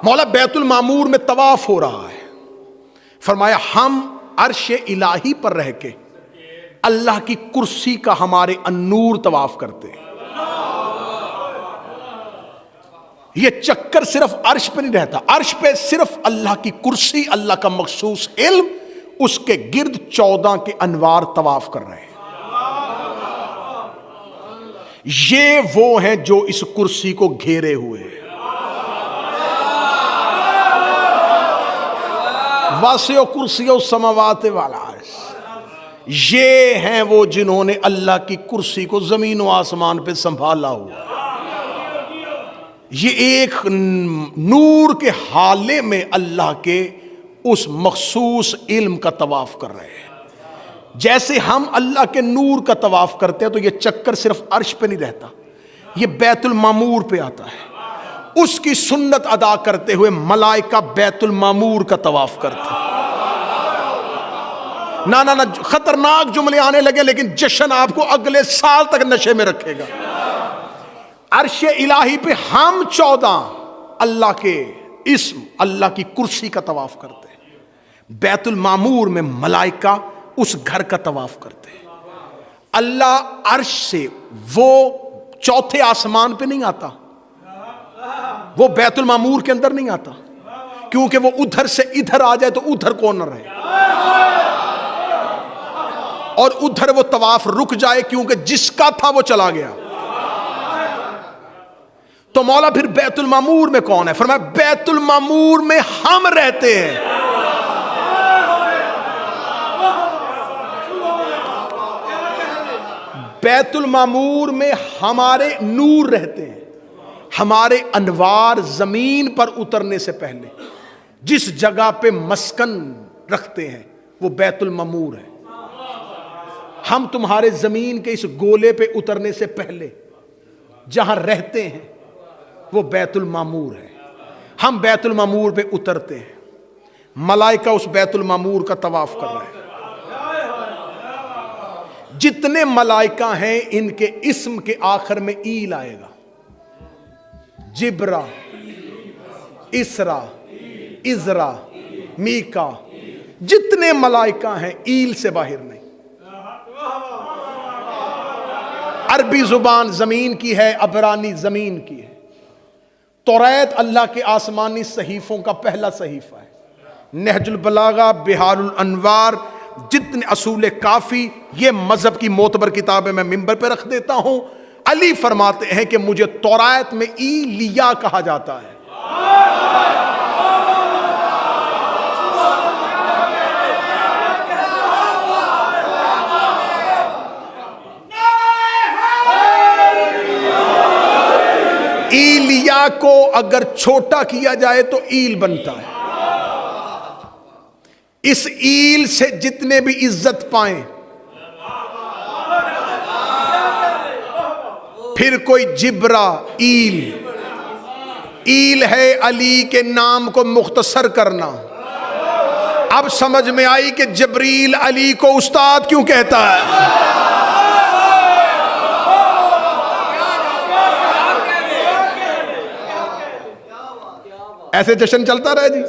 مولا بیت المعمور میں طواف ہو رہا ہے، فرمایا ہم عرش الہی پر رہ کے اللہ کی کرسی کا ہمارے النور طواف کرتے ہیں. یہ چکر صرف عرش پہ نہیں رہتا، عرش پہ صرف اللہ کی کرسی، اللہ کا مخصوص علم، اس کے گرد 14 کے انوار طواف کر رہے ہیں. یہ وہ ہیں جو اس کرسی کو گھیرے ہوئے ہیں. واسع کرسی السماوات والارض، یہ ہیں وہ جنہوں نے اللہ کی کرسی کو زمین و آسمان پہ سنبھالا ہوا. یہ ایک نور کے حالے میں اللہ کے اس مخصوص علم کا طواف کر رہے ہیں. جیسے ہم اللہ کے نور کا طواف کرتے ہیں تو یہ چکر صرف عرش پہ نہیں رہتا، یہ بیت المعمور پہ آتا ہے. اس کی سنت ادا کرتے ہوئے ملائکہ بیت المعمور کا طواف کرتے ہیں. نہ خطرناک جملے آنے لگے، لیکن جشن آپ کو اگلے سال تک نشے میں رکھے گا. عرش الہی پہ ہم 14 اللہ کے اسم، اللہ کی کرسی کا طواف کرتے ہیں. بیت المعمور میں ملائکہ اس گھر کا طواف کرتے ہیں. اللہ عرش سے وہ چوتھے آسمان پہ نہیں آتا، وہ بیت المعمور کے اندر نہیں آتا، کیونکہ وہ ادھر سے ادھر آ جائے تو ادھر کون نہ رہے، اور ادھر وہ طواف رک جائے کیونکہ جس کا تھا وہ چلا گیا. تو مولا پھر بیت المعمور میں کون ہے؟ فرمایا بیت المعمور میں ہم رہتے ہیں. بیت المعمور میں ہمارے نور رہتے ہیں. ہمارے انوار زمین پر اترنے سے پہلے جس جگہ پہ مسکن رکھتے ہیں وہ بیت المعمور ہے. ہم تمہارے زمین کے اس گولے پہ اترنے سے پہلے جہاں رہتے ہیں وہ بیت المعمور ہے. ہم بیت المعمور پہ اترتے ہیں، ملائکہ اس بیت المعمور کا طواف کر رہے ہیں. جتنے ملائکہ ہیں ان کے اسم کے آخر میں ایل آئے گا. جبرا، اسرا، ازرا، میکا، جتنے ملائکہ ہیں ایل سے باہر نہیں. عربی زبان زمین کی ہے، عبرانی زمین کی ہے. توریت اللہ کے آسمانی صحیفوں کا پہلا صحیفہ ہے. نہج البلاغہ، بحار الانوار، جتنے اصول کافی، یہ مذہب کی معتبر کتابیں میں منبر پہ رکھ دیتا ہوں. علی فرماتے ہیں کہ مجھے توریت میں ایلیا کہا جاتا ہے. ایلیا کو اگر چھوٹا کیا جائے تو ایل بنتا ہے. اس ایل سے جتنے بھی عزت پائیں، پھر کوئی جبرا، ایل، ایل ہے علی کے نام کو مختصر کرنا. اب سمجھ میں آئی کہ جبریل علی کو استاد کیوں کہتا ہے. ایسے جشن چلتا رہے جی.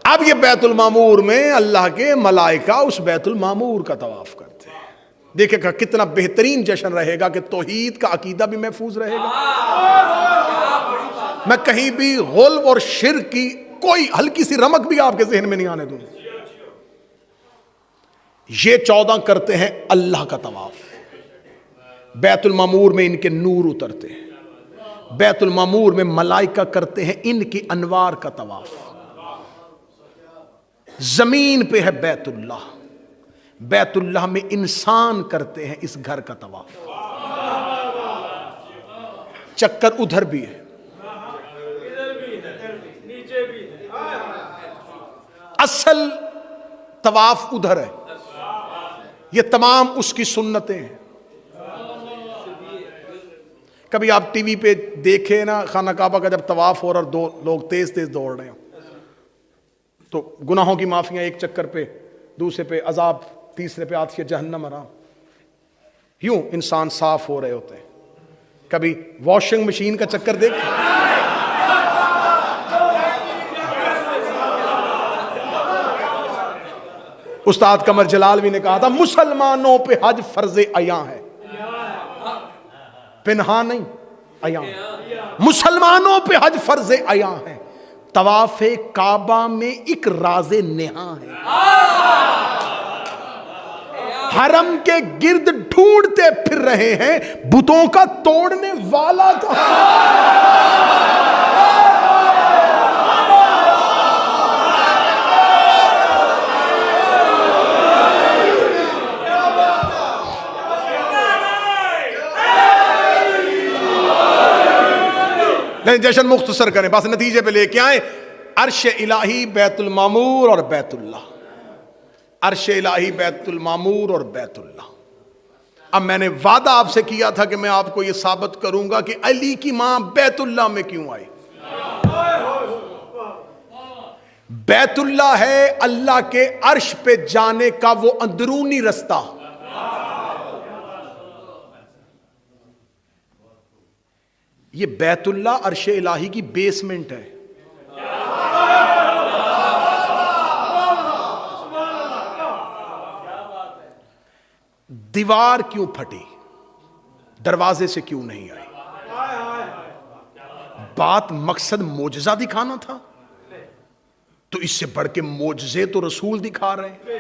اب یہ بیت المعمور میں اللہ کے ملائکہ اس بیت المعمور کا طواف کرتے ہیں. دیکھیں کہ کتنا بہترین جشن رہے گا کہ توحید کا عقیدہ بھی محفوظ رہے گا. میں کہیں بھی غلو اور شرک کی کوئی ہلکی سی رمق بھی آپ کے ذہن میں نہیں آنے دوں. یہ 14 کرتے ہیں اللہ کا طواف. بیت المعمور میں ان کے نور اترتے ہیں. بیت المعمور میں ملائکہ کرتے ہیں ان کی انوار کا طواف. زمین پہ ہے بیت اللہ. بیت اللہ میں انسان کرتے ہیں اس گھر کا طواف. چکر ادھر بھی ہے، اصل طواف ادھر ہے. یہ تمام اس کی سنتیں ہیں. کبھی آپ ٹی وی پہ دیکھیں نا خانہ کعبہ کا جب طواف ہو رہا اور دو لوگ تیز تیز دوڑ رہے ہیں تو گناہوں کی معافیاں ایک چکر پہ، دوسرے پہ عذاب تیسرے پہ آتی ہے جہنم حرام. یوں انسان صاف ہو رہے ہوتے ہیں. کبھی واشنگ مشین کا چکر دیکھ, استاد قمر جلالوی نے کہا تھا مسلمانوں پہ حج فرض عیاں ہے, پنہا نہیں, عیاں. مسلمانوں پہ حج فرض عیاں ہے. طواف کعبہ میں ایک راز نہاں ہے. حرم کے گرد ڈھونڈتے پھر رہے ہیں بتوں کا توڑنے والا کہاں. جشن مختصر کریں, بس نتیجے پہ لے کے آئیں. عرش الہی بیت المعمور اور بیت اللہ, عرش الہی بیت المعمور اور بیت اللہ. اب میں نے وعدہ آپ سے کیا تھا کہ میں آپ کو یہ ثابت کروں گا کہ علی کی ماں بیت اللہ میں کیوں آئی. بیت اللہ ہے اللہ کے عرش پہ جانے کا وہ اندرونی رستہ. یہ بیت اللہ عرش الہی کی بیسمنٹ ہے. دیوار کیوں پھٹی, دروازے سے کیوں نہیں آئی؟ بات مقصد معجزہ دکھانا تھا تو اس سے بڑھ کے معجزے تو رسول دکھا رہے ہیں.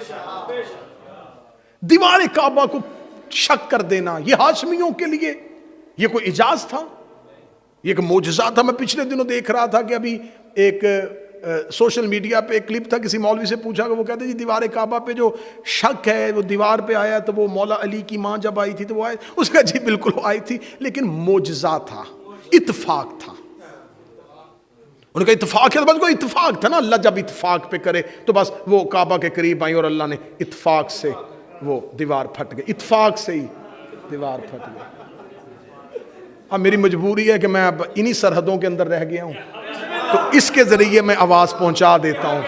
دیوار کعبہ کو شک کر دینا یہ ہاشمیوں کے لیے یہ کوئی اعجاز تھا, یہ ایک معجزہ تھا. میں پچھلے دنوں دیکھ رہا تھا کہ ابھی ایک سوشل میڈیا پہ ایک کلپ تھا, کسی مولوی سے پوچھا کہ وہ کہتے جی دیوار کعبہ پہ جو شک ہے وہ دیوار پہ آیا تو وہ مولا علی کی ماں جب آئی تھی تو وہ آئے. اس کا جی بالکل وہ آئی تھی لیکن معجزہ تھا, اتفاق تھا. ان کا اتفاق ہے, بس کوئی اتفاق تھا نا. اللہ جب اتفاق پہ کرے تو بس وہ کعبہ کے قریب آئی اور اللہ نے اتفاق سے وہ دیوار پھٹ گئی, اتفاق سے ہی دیوار پھٹ گئی. اب میری مجبوری ہے کہ میں اب انہی سرحدوں کے اندر رہ گیا ہوں تو اس کے ذریعے میں آواز پہنچا دیتا ہوں,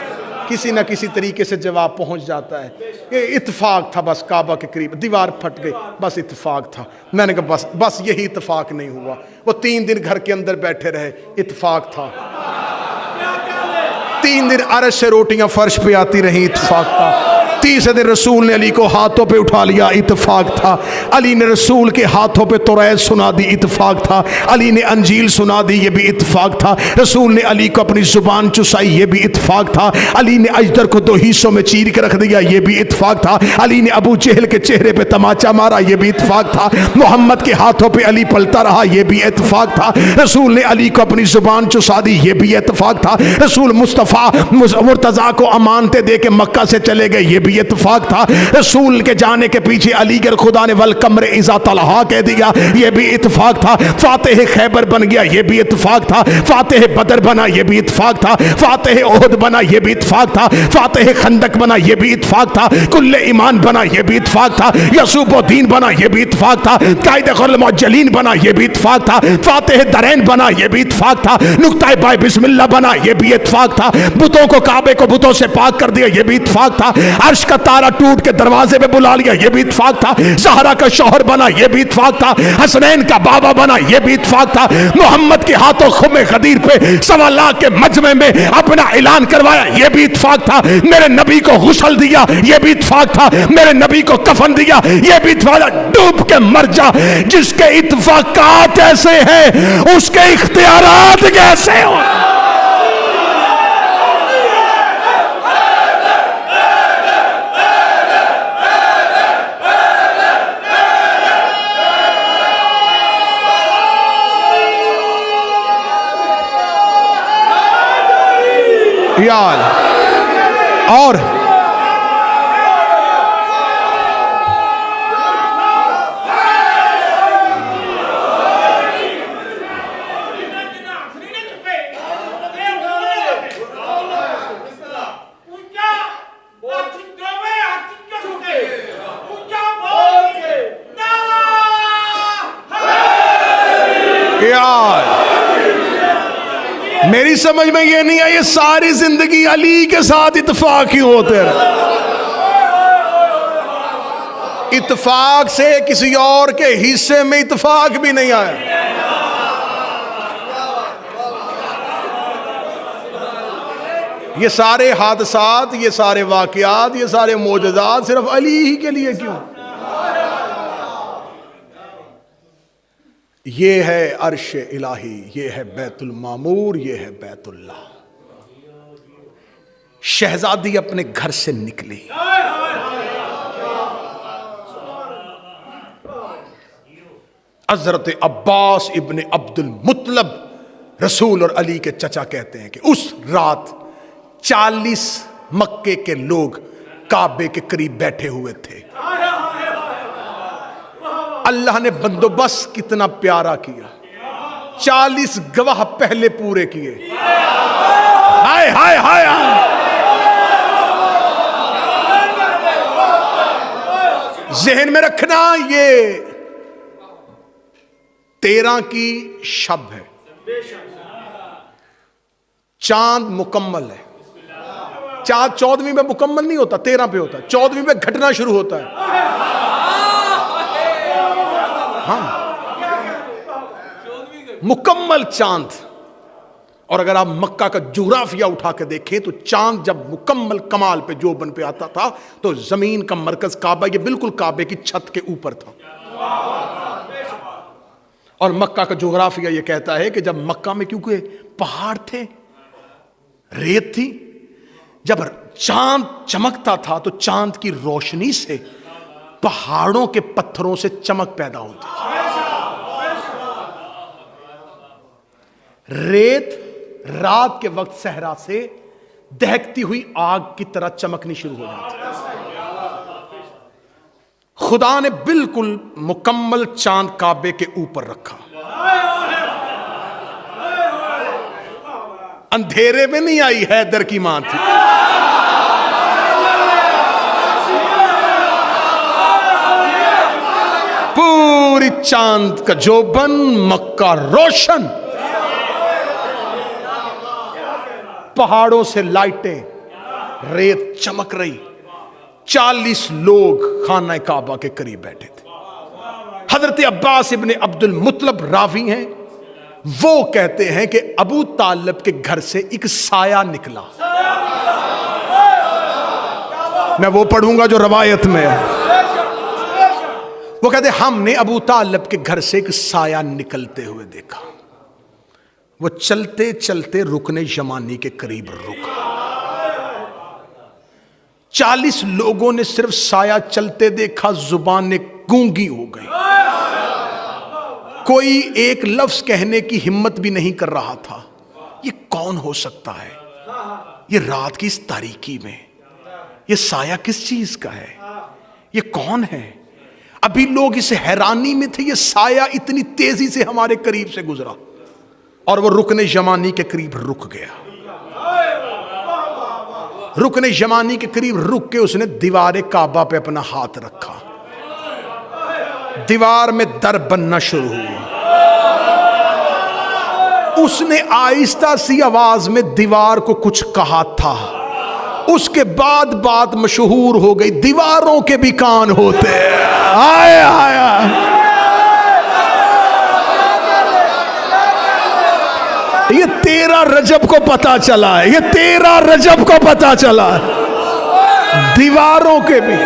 کسی نہ کسی طریقے سے جواب پہنچ جاتا ہے. یہ اتفاق تھا, بس کعبہ کے قریب دیوار پھٹ گئی, بس اتفاق تھا. میں نے کہا بس یہی اتفاق نہیں ہوا. وہ 3 دن گھر کے اندر بیٹھے رہے, اتفاق تھا. 3 دن عرش سے روٹیاں فرش پہ آتی رہیں, اتفاق تھا. تیسرے دن رسول نے علی کو ہاتھوں پہ اٹھا لیا, اتفاق تھا. علی نے رسول کے ہاتھوں پہ توریت سنا دی, اتفاق تھا. علی نے انجیل سنا دی, یہ بھی اتفاق تھا. رسول نے علی کو اپنی زبان چسائی, یہ بھی اتفاق تھا. علی نے اجدر کو 2 حصوں میں چیر کے رکھ دیا, یہ بھی اتفاق تھا. علی نے ابو جہل کے چہرے پہ تماچا مارا, یہ بھی اتفاق تھا. محمد کے ہاتھوں پہ علی پلتا رہا, یہ بھی اتفاق تھا. رسول نے علی کو اپنی زبان چسا دی, یہ بھی اتفاق تھا. رسول مصطفیٰ مرتضیٰ کو امانتیں دے کے مکہ سے چلے گئے, یہ بھی اتفاق تھا. رسول کے جانے کے پیچھے علی گر خدا نے والقمر اذا طلعا کہہ دیا, یہ بھی اتفاق تھا. فاتح خیبر بن گیا, یہ بھی اتفاق تھا. فاتح بدر بنا, یہ بھی اتفاق تھا. فاتح احد بنا, یہ بھی اتفاق تھا. فاتح خندق بنا, یہ بھی اتفاق تھا. کل ایمان بنا, یہ بھی اتفاق تھا. یسوب الدین بنا, یہ بھی اتفاق تھا. قائد غر المعجلین بنا, یہ بھی اتفاق تھا. فاتح درین بنا, یہ بھی اتفاق تھا. نقطہ بائے بسم اللہ بنا, یہ بھی اتفاق تھا. بتوں کو کعبے کو بتوں سے پاک کر دیا, یہ بھی اتفاق تھا. عرش کا تارا ٹوٹ کے دروازے پہ بلا لیا, یہ بھی اتفاق تھا. زہرا کا شوہر بنا, یہ بھی اتفاق تھا. حسنین کا بابا بنا, یہ بھی اتفاق تھا. محمد کے ہاتھوں خم غدیر پہ 1.25 لاکھ کے مجمع میں اپنا اعلان کروایا, یہ بھی اتفاق تھا. میرے نبی کو غسل دیا, یہ بھی اتفاق تھا. میرے نبی کو کفن دیا, یہ بھی اتفاق تھا. ڈوب کے مر جا. جس کے اتفاقات ایسے ہیں اس کے اختیارات کیسے ہو. یار اور میری سمجھ میں یہ نہیں ہے یہ ساری زندگی علی کے ساتھ اتفاق ہی ہوتے رہے. اتفاق سے کسی اور کے حصے میں اتفاق بھی نہیں آیا. یہ سارے حادثات، یہ سارے واقعات، یہ سارے معجزات صرف علی ہی کے لیے کیوں؟ یہ ہے عرش الہی، یہ ہے بیت المعمور، یہ ہے بیت اللہ. شہزادی اپنے گھر سے نکلی، حضرت عباس ابن عبد المطلب رسول اور علی کے چچا کہتے ہیں کہ اس رات 40 مکے کے لوگ کعبے کے قریب بیٹھے ہوئے تھے. اللہ نے بندوبست کتنا پیارا کیا. 40 گواہ پہلے پورے کیے. ہائے ہائے ہائے ذہن میں رکھنا، یہ 13 کی شب ہے، چاند مکمل ہے. چاند 14ویں میں مکمل نہیں ہوتا، 13 پہ ہوتا ہے. 14ویں میں گھٹنا شروع ہوتا ہے. ہاں مکمل چاند. اور اگر آپ مکہ کا جغرافیہ اٹھا کے دیکھیں تو چاند جب مکمل کمال پہ جوبن پہ آتا تھا تو زمین کا مرکز کعبہ یہ بالکل کعبے کی چھت کے اوپر تھا. اور مکہ کا جغرافیہ یہ کہتا ہے کہ جب مکہ میں کیونکہ پہاڑ تھے، ریت تھی، جب چاند چمکتا تھا تو چاند کی روشنی سے پہاڑوں کے پتھروں سے چمک پیدا ہوتی تھی. ریت رات کے وقت صحرا سے دہکتی ہوئی آگ کی طرح چمکنی شروع ہو جاتی. خدا نے بالکل مکمل چاند کعبے کے اوپر رکھا. اندھیرے میں نہیں آئی، حیدر کی ماں تھی. پوری چاند کا جوبن، مکہ روشن، پہاڑوں سے لائٹیں، ریت چمک رہی. 40 لوگ خانہ کعبہ کے قریب بیٹھے تھے. حضرت عباس ابن عبد المطلب راوی ہیں، وہ کہتے ہیں کہ ابو طالب کے گھر سے ایک سایہ نکلا. میں وہ پڑھوں گا جو روایت میں ہے. وہ کہتے ہیں ہم نے ابو طالب کے گھر سے ایک سایہ نکلتے ہوئے دیکھا. وہ چلتے چلتے رکن یمانی کے قریب رکا. 40 لوگوں نے صرف سایہ چلتے دیکھا، زبانیں گونگی ہو گئی. کوئی ایک لفظ کہنے کی ہمت بھی نہیں کر رہا تھا. یہ کون ہو سکتا ہے؟ یہ رات کی اس تاریکی میں یہ سایہ کس چیز کا ہے؟ یہ کون ہے؟ ابھی لوگ اس حیرانی میں تھے، یہ سایہ اتنی تیزی سے ہمارے قریب سے گزرا اور وہ رکن یمانی کے قریب رک گیا. رکن یمانی کے قریب رک کے اس نے دیوار کعبہ پہ اپنا ہاتھ رکھا. دیوار میں در بننا شروع ہوا. اس نے آہستہ سی آواز میں دیوار کو کچھ کہا تھا. اس کے بعد بات مشہور ہو گئی، دیواروں کے بھی کان ہوتے ہیں. آئے آئے یہ 13 رجب کو پتا چلا ہے، یہ 13 رجب کو پتا چلا ہے، دیواروں کے بھی.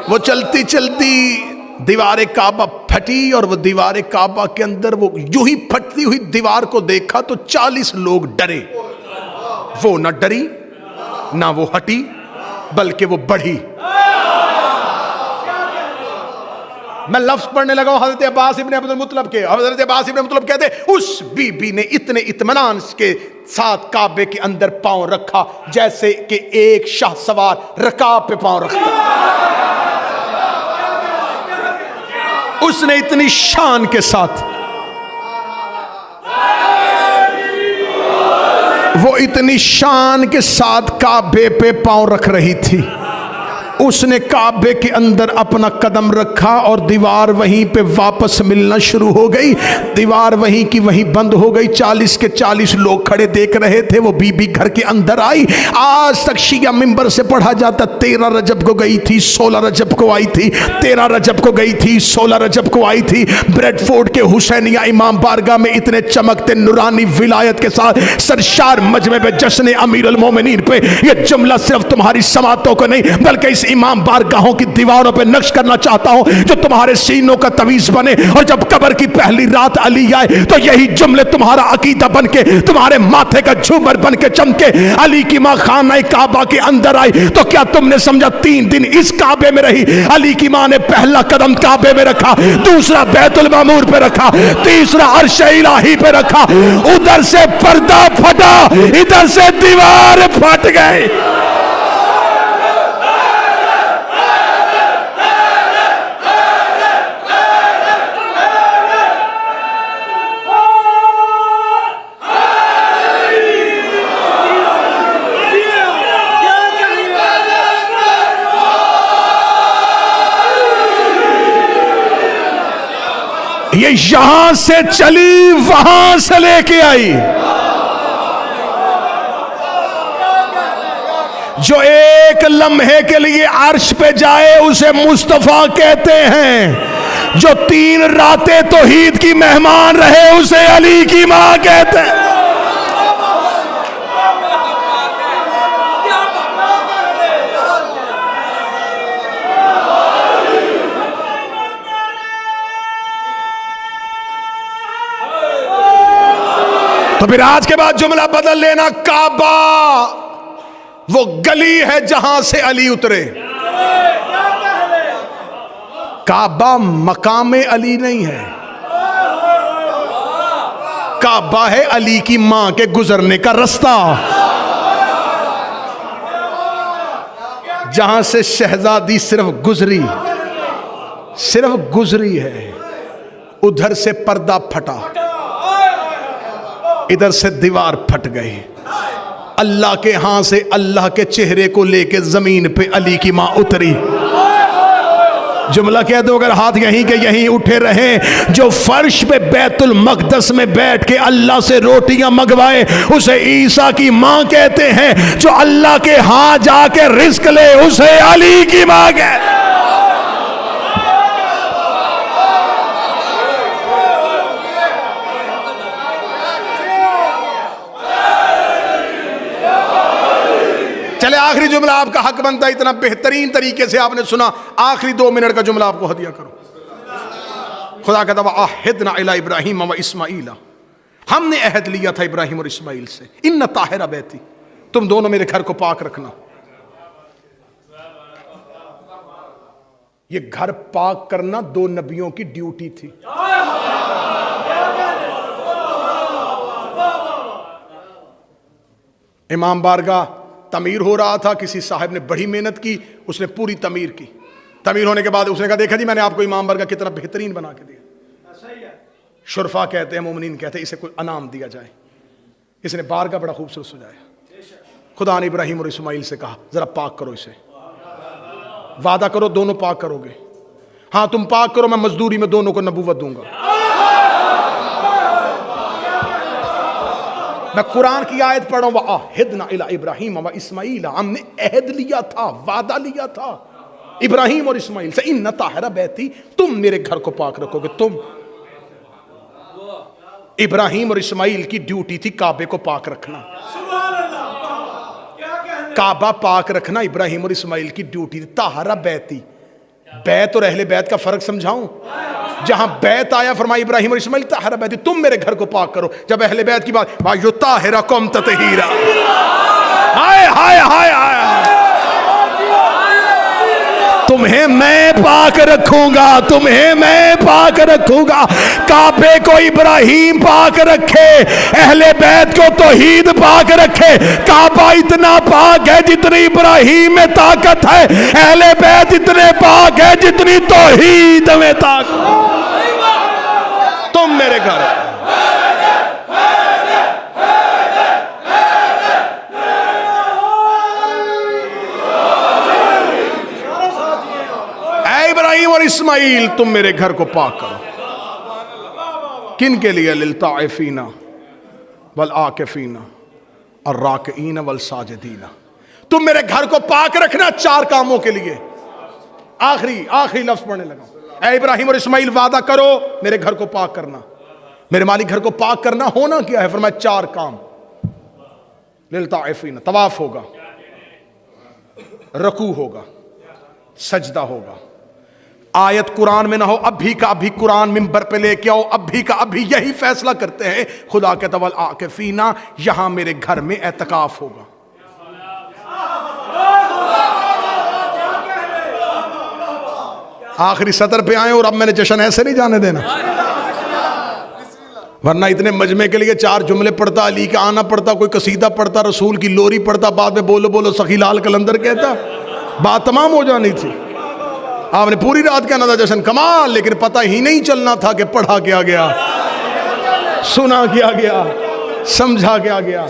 وہ چلتی چلتی دیوار کعبہ پھٹی اور وہ دیوار کعبہ کے اندر وہ یوں ہی پھٹتی ہوئی دیوار کو دیکھا تو 40 لوگ ڈرے. وہ نہ ڈری نہ وہ ہٹی بلکہ وہ بڑھی. میں لفظ پڑھنے لگا ہوں حضرت عباس ابن عبد المطلب کے. حضرت عباس ابن مطلب کہتے اس بی بی نے اتنے اطمینان کے ساتھ کعبے کے اندر پاؤں رکھا جیسے کہ ایک شاہ سوار رکاب پہ پاؤں رکھتا. اس نے اتنی شان کے ساتھ، وہ اتنی شان کے ساتھ کعبے پہ پاؤں رکھ رہی تھی. اس نے کعبے کے اندر اپنا قدم رکھا اور دیوار وہیں پہ واپس ملنا شروع ہو گئی. دیوار وہیں کی وہیں بند ہو گئی. 40 کے 40 لوگ کھڑے دیکھ رہے تھے. وہ بی بی گھر کے اندر آئی. آج تک شیعہ منبر سے پڑھا جاتا 13 رجب کو گئی تھی, 16 رجب کو آئی تھی, 13 رجب کو گئی تھی, 16 رجب کو آئی تھی. بریڈ فورڈ کے حسینیہ امام بارگاہ میں اتنے چمکتے نورانی ولایت کے ساتھ سرشار مجمع پہ جشن امیر المومنین پہ یہ جملہ صرف تمہاری سماعتوں کو نہیں بلکہ اس امام بارگاہوں کی دیواروں پہ نقش کرنا چاہتا ہوں جو تمہارے سینوں کا تویز بنے. اور جب قبر کی پہلی رات علی آئے تو یہی جملے تمہارا عقیدہ بن کے, تمہارے ماتھے کا جھومر بن کے چمکے. علی کی ماں خانہ کعبہ کے اندر آئی تو کیا تم نے سمجھا 3 دن اس کعبے میں رہی؟ علی کی ماں نے پہلا قدم کعبے میں رکھا, دوسرا بیت المعمور پہ رکھا, تیسرا عرش الہی پہ رکھا. ادھر سے پردہ پھٹا, ادھر سے دیوار پھٹ گئے. یہ یہاں سے چلی وہاں سے لے کے آئی. جو ایک لمحے کے لیے عرش پہ جائے اسے مصطفیٰ کہتے ہیں. جو 3 راتیں توحید کی مہمان رہے اسے علی کی ماں کہتے ہیں. تو پھر آج کے بعد جملہ بدل لینا, کعبہ وہ گلی ہے جہاں سے علی اترے. کعبہ مقام علی نہیں ہے, کعبہ ہے علی کی ماں کے گزرنے کا رستہ. جہاں سے شہزادی صرف گزری ہے, ادھر سے پردہ پھٹا, ادھر سے دیوار پھٹ گئی. اللہ کے ہاں سے اللہ کے چہرے کو لے کے زمین پہ علی کی ماں اتری. جملہ کہہ دو اگر ہاتھ یہیں کے یہیں اٹھے رہیں. جو فرش پہ بیت المقدس میں بیٹھ کے اللہ سے روٹیاں منگوائے اسے عیسیٰ کی ماں کہتے ہیں. جو اللہ کے ہاں جا کے رزق لے اسے علی کی ماں کہتے ہیں. چلے آخری جملہ آپ کا حق بنتا ہے, اتنا بہترین طریقے سے آپ نے سنا. آخری 2 منٹ کا جملہ آپ کو ہدیہ کرو. خدا کہتا وَعَهِدْنَا إِلَىٰ إِبْرَاهِيمَ وَإِسْمَاعِيلَ, ہم نے عہد لیا تھا ابراہیم اور اسماعیل سے. إِنَّ طَاهِرَ بَيْتِي, تم دونوں میرے گھر کو پاک رکھنا. یہ گھر پاک کرنا 2 نبیوں کی ڈیوٹی تھی. امام بارگاہ تعمیر ہو رہا تھا, کسی صاحب نے بڑی محنت کی, اس نے پوری تعمیر کی. تعمیر ہونے کے بعد اس نے کہا دیکھا جی میں نے آپ کو امام بارگاہ کتنا بہترین بنا کے دیا. شرفا کہتے ہیں, مومنین کہتے ہیں اسے کوئی انعام دیا جائے. اس نے بارگاہ بڑا خوبصورت سجایا. خدا نے ابراہیم اور اسماعیل سے کہا ذرا پاک کرو اسے, وعدہ کرو دونوں پاک کرو گے. ہاں تم پاک کرو, میں مزدوری میں دونوں کو نبوت دوں گا. میں قرآن کی آیت پڑھ رہا ہوں, وَعَهِدْنَا إِلَىٰ إِبْرَاهِيمَ وَإِسْمَاعِيلَ, ہم نے عہد لیا تھا, وعدہ لیا تھا ابراہیم اور اسماعیل سے. إِنَّ طَاهِرَ بَيْتِي, تم میرے گھر کو پاک رکھو گے. تم ابراہیم اور اسماعیل کی ڈیوٹی تھی کعبے کو پاک رکھنا. کعبہ پاک رکھنا ابراہیم اور اسماعیل کی ڈیوٹی تھی. طَاهِرَ بَيْتِي, بیت اور اہل بیت کا فرق سمجھاؤں. جہاں بیت آیا فرمایا ابراہیم اور اسماعیل طاہرہ بیت, تم میرے گھر کو پاک کرو. جب اہل بیت کی بات, وَيُطَاهِرَكُمْ تَطْهِيرًا, ہائے ہائے ہائے ہائے, تمہیں میں پاک رکھوں گا, تمہیں میں پاک رکھوں گا. کعبے کو ابراہیم پاک رکھے, اہل بیت کو توحید پاک رکھے. کعبہ اتنا پاک ہے جتنی ابراہیم میں طاقت ہے, اہل بیت اتنے پاک ہے جتنی توحید میں طاقت. تم میرے گھر اسماعیل تم میرے گھر کو پاک کرو. کن کے لیے؟ للطائفین والعاکفین الراکعین والساجدین. تم میرے گھر کو پاک رکھنا 4 کاموں کے لیے. آخری لفظ پڑھنے لگا. اے ابراہیم اور اسماعیل وعدہ کرو میرے گھر کو پاک کرنا. میرے مالک گھر کو پاک کرنا ہونا کیا ہے؟ فرمایا 4 کام. للطائفین طواف ہوگا، رکوع ہوگا، سجدہ ہوگا. آیت قرآن میں نہ ہو، ابھی کا ابھی قرآن ممبر پہ لے کے آؤ، ابھی کا ابھی یہی فیصلہ کرتے ہیں. خدا کے طول عاکفین، یہاں میرے گھر میں اعتکاف ہوگا. آخری سطر پہ آئے اور اب میں نے جشن ایسے نہیں جانے دینا، ورنہ اتنے مجمع کے لیے 4 جملے پڑھتا، علی کا آنا پڑھتا، کوئی قصیدہ پڑھتا، رسول کی لوری پڑھتا، بعد میں بولو بولو سخی لال کلندر کہتا، بات تمام ہو جانی تھی. آپ نے پوری رات کہنا تھا جشن کمال، لیکن پتہ ہی نہیں چلنا تھا کہ پڑھا کیا گیا، سنا کیا گیا، سمجھا کیا گیا.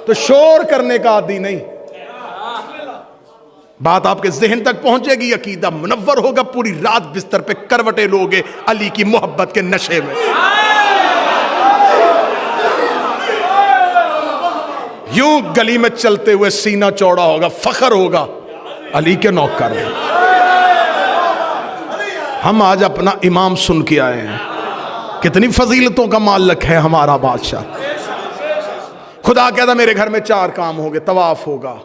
تو شور کرنے کا عادی نہیں. بات آپ کے ذہن تک پہنچے گی، عقیدہ منور ہوگا، پوری رات بستر پہ کروٹیں لوگے علی کی محبت کے نشے میں. یوں گلی میں چلتے ہوئے سینہ چوڑا ہوگا، فخر ہوگا علی کے نوکر ہیں. ہم آج اپنا امام سن کے آئے ہیں. کتنی فضیلتوں کا مالک ہے ہمارا بادشاہ. خدا کہتا میرے گھر میں 4 کام ہوں گے، طواف ہوگا،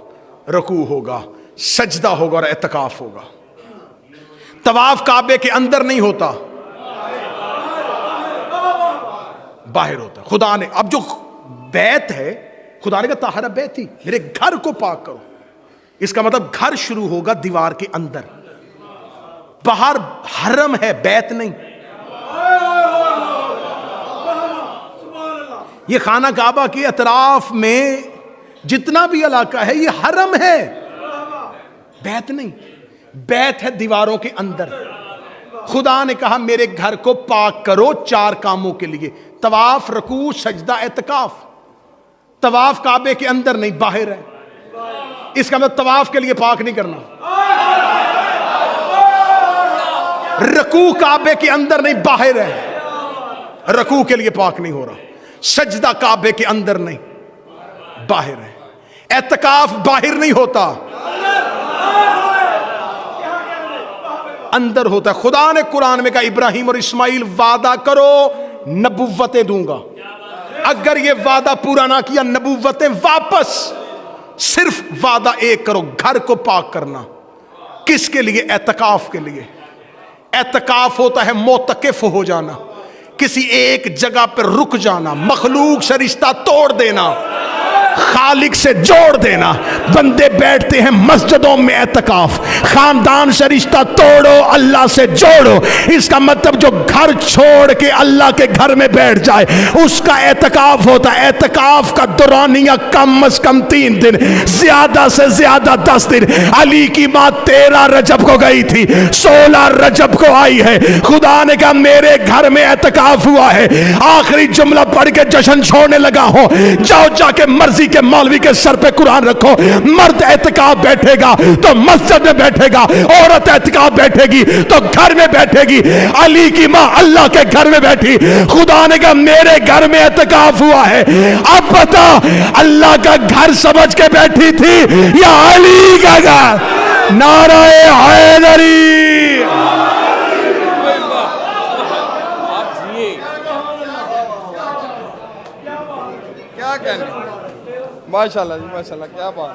رکوع ہوگا، سجدہ ہوگا اور اعتکاف ہوگا. طواف کعبے کے اندر نہیں ہوتا، باہر ہوتا. خدا نے اب جو بیت ہے، خدا نے کہا طاہرہ بیتی، میرے گھر کو پاک کرو. اس کا مطلب گھر شروع ہوگا دیوار کے اندر، باہر حرم ہے، بیت نہیں. یہ خانہ کعبہ کے اطراف میں جتنا بھی علاقہ ہے یہ حرم ہے، بیت نہیں. بیت ہے دیواروں کے اندر. خدا نے کہا میرے گھر کو پاک کرو 4 کاموں کے لیے، طواف، رکوع، سجدہ، اعتکاف. طواف کعبے کے اندر نہیں، باہر ہے. اس کا مطلب طواف کے لیے پاک نہیں کرنا. رکوع کعبے کے اندر نہیں، باہر ہے، رکوع کے لیے پاک نہیں ہو رہا. سجدہ کعبے کے اندر نہیں، باہر ہے. اعتکاف باہر نہیں ہوتا، اندر ہوتا ہے. خدا نے قرآن میں کہا ابراہیم اور اسماعیل وعدہ کرو نبوتیں دوں گا. اگر یہ وعدہ پورا نہ کیا نبوتیں واپس. صرف وعدہ ایک کرو، گھر کو پاک کرنا. کس کے لیے؟ اعتکاف کے لیے. اعتکاف ہوتا ہے معتکف ہو جانا، کسی ایک جگہ پر رک جانا، مخلوق سے رشتہ توڑ دینا، خالق سے جوڑ دینا. بندے بیٹھتے ہیں مسجدوں میں اعتکاف، خاندان سے رشتہ توڑو، اللہ سے جوڑو. اس کا مطلب جو گھر چھوڑ کے اللہ کے گھر میں بیٹھ جائے اس کا اعتکاف ہوتا ہے. اعتکاف کا دورانیہ کم از کم 3 دن، زیادہ سے زیادہ 10 دن. علی کی ماں 13 رجب کو گئی تھی، 16 رجب کو آئی ہے. خدا نے کہا میرے گھر میں اعتکاف ہوا ہے. آخری جملہ پڑھ کے جشن چھوڑنے لگا ہوں. جاؤ جا کے مرضی کے مولوی کے سر پہ قرآن رکھو. مرد اعتکاف بیٹھے گا تو مسجد میں بیٹھے گا، عورت اعتکاف بیٹھے گی تو گھر میں بیٹھے گی. علی کی ماں اللہ کے گھر میں بیٹھی. خدا نے کہا میرے گھر میں اعتکاف ہوا ہے. اب بتا اللہ کا گھر سمجھ کے بیٹھی تھی یا علی کا گھر؟ نعرہ حیدری. کیا کہنے، ماشاءاللہ جی، ماشاءاللہ، کیا بات.